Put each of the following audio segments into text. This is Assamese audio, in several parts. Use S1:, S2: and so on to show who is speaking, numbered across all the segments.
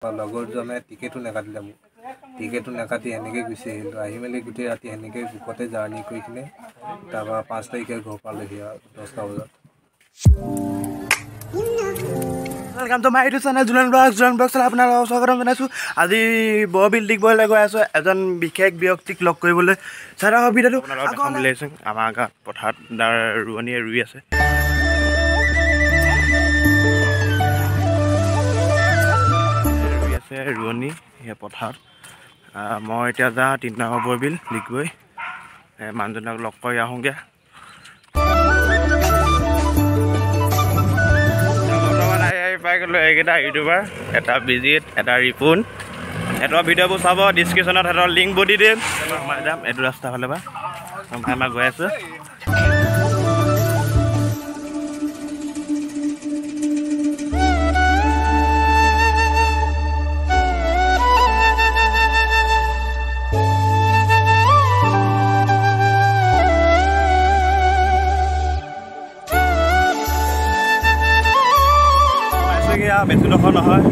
S1: লগৰজনে টিকেটো নাকাটিলে মোক টিকেটো নাকাটি সেনেকৈ গুচি আহিলোঁ আহি মেলি গোটেই ৰাতি সেনেকৈ বুকতে জাৰ্ণি কৰি কিনে তাৰপৰা 5 তাৰিখে ঘৰ পালোহি আৰু 10টা বজাত
S2: welcome to my YouTube channel Julan blog channel আপোনালোকক স্বাগতম জনাইছোঁ। আজি বৰবিল ডিগবৈলৈ গৈ আছোঁ এজন বিশেষ ব্যক্তিক লগ কৰিবলৈ। চাই থাকক ভিডিঅ'টো। আমাৰ গাঁৱত পথাৰত ৰোৱনীয়ে ৰুই আছে। ৰোৱনী সেই পথাৰত মই এতিয়া যাওঁ 3 নম্বৰ বৰবিল ডিগবৈ মানুহজনক লগ কৰি আহোঁগৈ। পাই গ'লোঁ এইকেইটা ইউটিউবাৰ এটা বিজিত এটা ৰিপুন সিহঁতৰ ভিডিঅ'বোৰ চাব ডিছক্ৰিপশ্যনত সিহঁতৰ লিংকবোৰ দি দিম। সোমাই যাম এইটো ৰাস্তা ফালে পৰা আমাৰ গৈ আছোঁ। বেছি ডোখৰ নহয়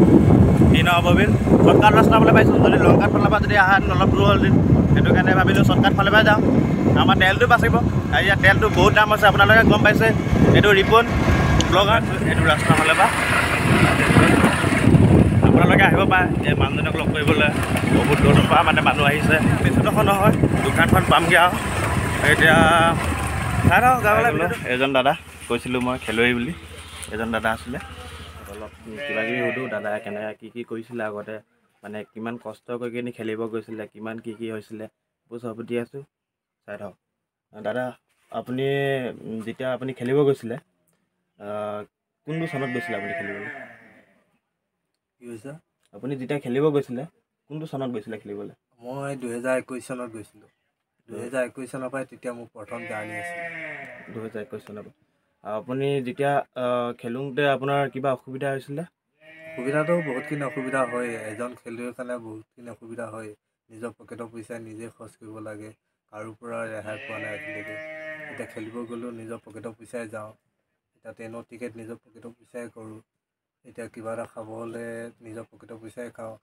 S2: 3 নম্বৰ বৰবিল শ্বৰ্টকাট ৰাস্তা ফালে পাইছোঁ। যদি লংকাট ফালৰ পৰা যদি আহা অলপ দূৰ হ'ল সেইটো কাৰণে ভাবিলোঁ শ্বৰ্টকাট ফালে পৰা যাওঁ। আমাৰ তেলটো বাচিব আৰু ইয়াত তেলটো বহুত দাম আছে আপোনালোকে গম পাইছে। এইটো ৰিপন ব্লগাৰ এইটো ৰাস্তা ফালে পৰা আপোনালোকে আহিব পাৰে এই মানুহজনক লগ কৰিবলৈ। বহুত দূৰৰ পৰা মানে মানুহ আহিছে। বেছি ডোখৰ নহয় দোকানখন পামগৈ আৰু এতিয়া চাই থাকক গাঁৱলৈ। এজন দাদা কৈছিলোঁ মই খেলুৱৈ বুলি এজন দাদা আছিলে। অলপ কিবা কিবি সুধোঁ দাদাই কেনেকৈ কি কৰিছিলে আগতে মানে কিমান কষ্ট কৰি কিনি খেলিব গৈছিলে কিমান কি হৈছিলে এইবোৰ চব সুধি আছোঁ। চাই থাকক। দাদা আপুনি যেতিয়া আপুনি খেলিব গৈছিলে কোনটো চনত গৈছিলে আপুনি খেলিবলৈ?
S1: কি হৈছে
S2: আপুনি যেতিয়া খেলিব গৈছিলে কোনটো চনত গৈছিলে খেলিবলৈ?
S1: মই 2021 চনত গৈছিলোঁ। 2021 চনৰ পৰাই তেতিয়া মোৰ প্ৰথম জাৰ্ণি আছিল।
S2: 2021 চনৰ পৰা আপুনি যেতিয়া খেলোঁতে আপোনাৰ কিবা অসুবিধা হৈছিলে?
S1: অসুবিধাটো বহুতখিনি অসুবিধা হয়। এজন খেলুৱৈৰ কাৰণে বহুতখিনি অসুবিধা হয়। নিজৰ পকেটৰ পইচা নিজে খৰচ কৰিব লাগে। কাৰো পৰা ৰেহাই পোৱা নাই আজিলৈকে। এতিয়া খেলিব গ'লেও নিজৰ পকেটৰ পইচাই যাওঁ। এতিয়া ট্ৰেইনৰ টিকেট নিজৰ পকেটৰ পইচাই কৰোঁ। এতিয়া কিবা এটা খাব হ'লে নিজৰ পকেটৰ পইচাই খাওঁ।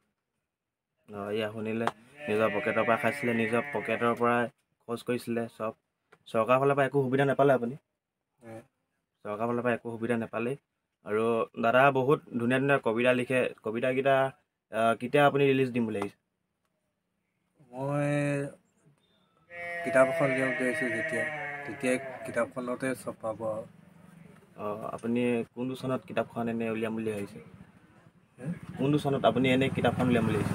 S2: এয়া শুনিলে নিজৰ পকেটৰ পৰা খাইছিলে নিজৰ পকেটৰ পৰা খৰচ কৰিছিলে চব। চৰকাৰৰ ফালৰ পৰা একো সুবিধা নাপালে আপুনি? চৰকাৰৰ ফালৰ পৰা একো সুবিধা নাপালেই। আৰু দাদা বহুত ধুনীয়া ধুনীয়া কবিতা লিখে। কবিতাকেইটা কেতিয়া আপুনি ৰিলিজ দিম বুলি আহিছে?
S1: মই কিতাপ এখন উলিয়াম বুলি আহিছোঁ তেতিয়াই কিতাপখনতে চব পাব আৰু।
S2: আপুনি কোনটো চনত কিতাপখন এনেই উলিয়াম বুলি ভাবিছে? কোনটো চনত আপুনি এনেই কিতাপখন উলিয়াম বুলি ভাবিছে?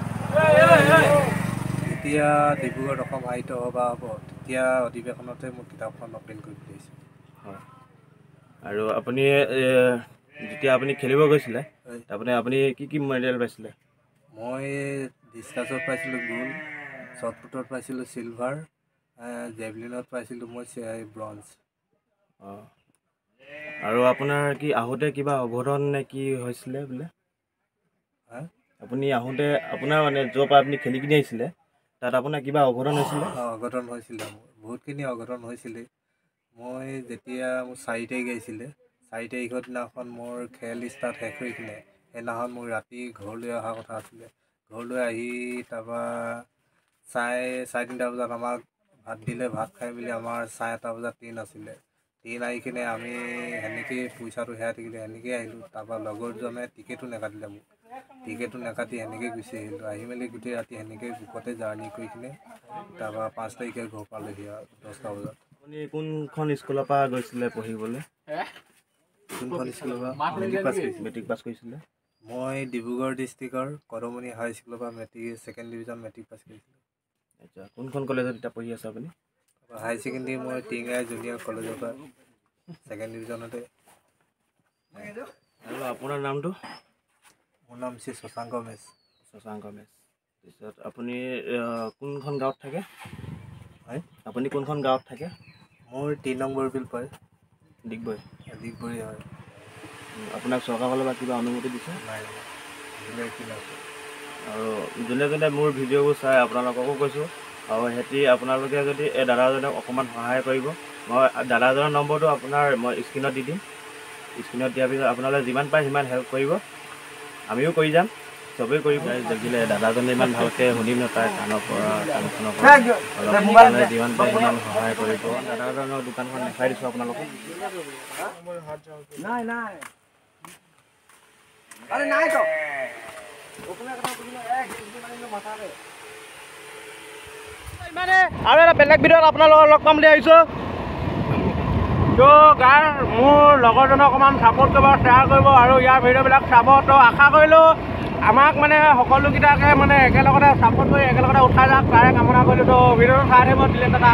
S1: যেতিয়া ডিব্ৰুগড়ত অসম সাহিত্য সভা হ'ব তেতিয়া অধিৱেশনতে মোৰ কিতাপখন অপেন কৰি দিছোঁ।
S2: হয়। আৰু আপুনি যেতিয়া আপুনি খেলিব গৈছিলে আপুনি কি মেডেল পাইছিলে?
S1: মই ডিছকাছত পাইছিলোঁ গোল্ড, শ্বটপুটত পাইছিলোঁ চিলভাৰ, জেভলিনত পাইছিলোঁ মই ব্ৰঞ্জ।
S2: আৰু আপোনাৰ কি আহোঁতে কিবা অঘটন নে কি হৈছিলে বোলে? আপুনি আহোঁতে আপোনাৰ মানে য'ৰ পৰা আপুনি খেলি কিনি আহিছিলে তাত আপোনাৰ কিবা অঘটন হৈছিলে?
S1: অঘটন হৈছিলে মোৰ বহুতখিনি অঘটন হৈছিলে। মই যেতিয়া মোৰ 4 তাৰিখ আহিছিলে 4 তাৰিখৰ দিনাখন মোৰ খেল ষ্টাৰ্ট শেষ হৈ কিনে সেইদিনাখন মোৰ ৰাতি ঘৰলৈ অহা কথা আছিলে। ঘৰলৈ আহি তাৰপৰা 3:30 বজাত আমাক ভাত দিলে। ভাত খাই মেলি আমাৰ 1:30 বজাত ট্ৰেইন আছিলে। ট্ৰেইন আহি কিনে আমি সেনেকৈয়ে পইচাটো হেৰাই থাকিলে সেনেকৈয়ে আহিলোঁ। তাৰপৰা লগৰজনে টিকেটো নাকাটিলে মোক টিকেটো নাকাটি সেনেকৈ গুচি আহিলোঁ। আহি মেলি গোটেই ৰাতি সেনেকৈ বুকতে জাৰ্ণি কৰি কিনে তাৰপৰা 5 তাৰিখে ঘৰ পালোহি আৰু 10টা বজাত।
S2: আপুনি কোনখন স্কুলৰ পৰা গৈছিলে পঢ়িবলৈ?
S1: কোনখন স্কুলৰ পৰা
S2: মেট্ৰিক পাছ কৰিছিলে?
S1: মই ডিব্ৰুগড় ডিষ্ট্ৰিক্টৰ কদমণি হাই স্কুলৰ পৰা ছেকেণ্ড ডিভিজন মেট্ৰিক পাছ কৰিছিলোঁ।
S2: আচ্ছা কোনখন কলেজত এতিয়া পঢ়ি আছে আপুনি?
S1: হাই ছেকেণ্ডেৰী মই টিংৰাই জুনিয়ৰ কলেজৰ পৰা ছেকেণ্ড ডিভিজনতে।
S2: আৰু আপোনাৰ নামটো?
S1: মোৰ নাম শ্ৰী শশাংক মেছ।
S2: শশাংক মেছ। তাৰপিছত আপুনি কোনখন গাঁৱত থাকে?
S1: হয়
S2: আপুনি কোনখন গাঁৱত থাকে?
S1: মোৰ 3 নম্বৰ বিল পায়
S2: ডিগবৈ।
S1: ডিগবৈ হয়।
S2: আপোনাক চৰকাৰৰ ফালৰ পৰা কিবা অনুমতি দিছে?
S1: নাই
S2: আৰু যোনে যোনে মোৰ ভিডিঅ'বোৰ চাই আপোনালোককো কৈছোঁ আৰু আপোনালোকে যদি এই দাদাজনক অকণমান সহায় কৰিব। মই দাদাজনৰ নম্বৰটো মই স্ক্ৰীণত দি দিম। স্ক্ৰীণত দিয়াৰ পিছত আপোনালোকে যিমান পাৰে সিমান হেল্প কৰিব। আমিও কৰি যাম চবেই কৰিব দেখিলে দাদাজনে ইমান ভালকৈ শুনি নাপায় কাণৰ পৰা কাণখনৰ পৰা অলপ যিমান পাৰে সিমান সহায় কৰিব দাদাজনৰ দোকানখন দেখাই দিছোঁ আপোনালোকক আৰু এটা বেলেগ ভিডিঅ'ত আপোনালোকক লগ পাম বুলি আহিছোঁ তো গাৰ মোৰ লগৰজনক অকণমান ছাপোৰ্ট কৰিব শ্বেয়াৰ কৰিব আৰু ইয়াৰ ভিডিঅ'বিলাক চাব তো আশা কৰিলোঁ আমাক মানে সকলোকেইটাকে মানে একেলগতে ছাপোৰ্ট কৰি একেলগতে উঠাই যাওক তাৰে কামনা কৰিলোঁ তো ভিডিঅ'টো চাই থাকিব দিলে দাদা